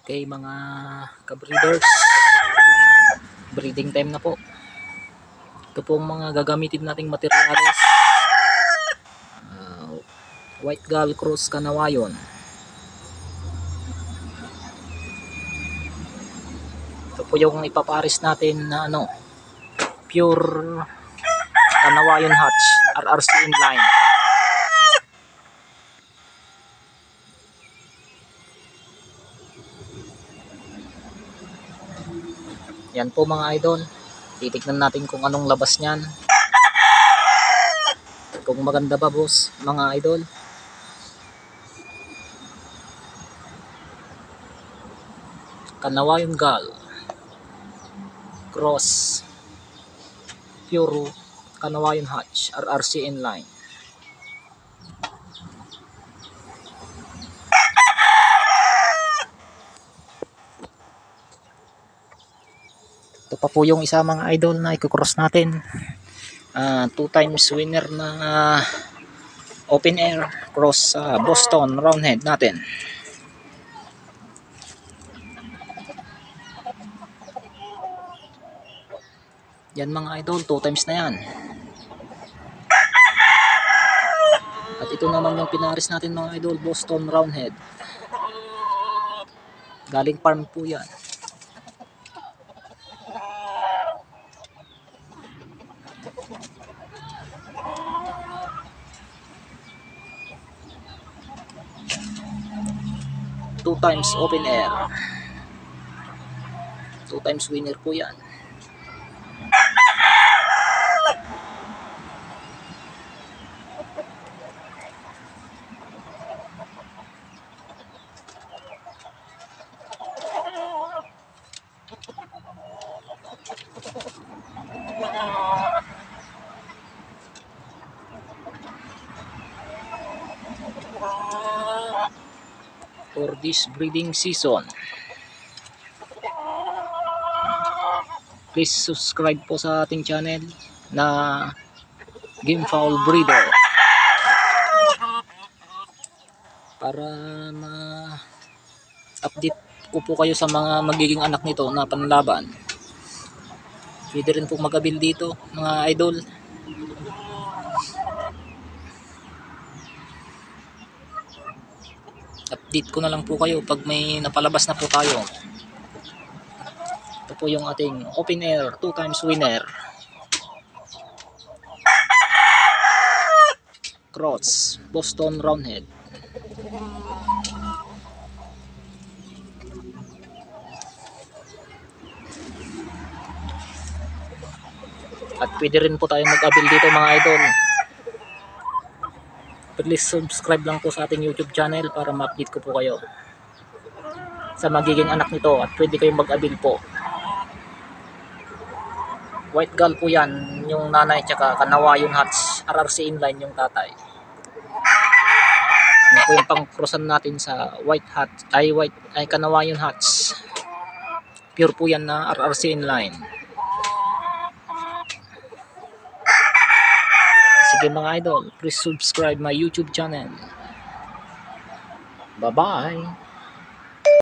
Okay mga ka-breeders, breeding time na po. Ito po ang mga gagamitin nating materyales. White Gull Cross Kanawayon. Ito po yung ipaparis natin na pure Kanawayon Hatch RRC inline. Yan po mga idol, titignan natin kung anong labas niyan, kung maganda ba boss mga idol. Kanawayon Gull Cross pure Kanawayon Hatch RRC inline. Ito pa po yung isa mga idol na i-cross natin. 2 times winner na open air cross Boston Roundhead natin. Yan mga idol, 2 times na yan. At ito naman yung pinaris natin mga idol, Boston Roundhead. Galing farm po yan. Two times open air. 2 times winner po yan. For this breeding season, please subscribe po sa ating channel na Gamefowl Breeder para ma-update ko po kayo sa mga magiging anak nito na panlaban. Pwede rin po mag-abil dito mga idol. Update ko na lang po kayo pag may napalabas na po tayo. Ito po yung ating open air 2 times winner cross Boston Roundhead. At pwede rin po tayo mag-abil dito mga idol. Please subscribe lang po sa ating YouTube channel para ma-update ko po kayo sa magiging anak nito at pwede kayong mag-abil po. White Gull po yan yung nanay, tsaka Kanawayon Hatch RRC inline yung tatay. Yan po yung pang-crossan natin sa Kanawayon Hatch. Pure po yan na RRC inline. Sige mga idol, please subscribe my YouTube channel. Bye-bye!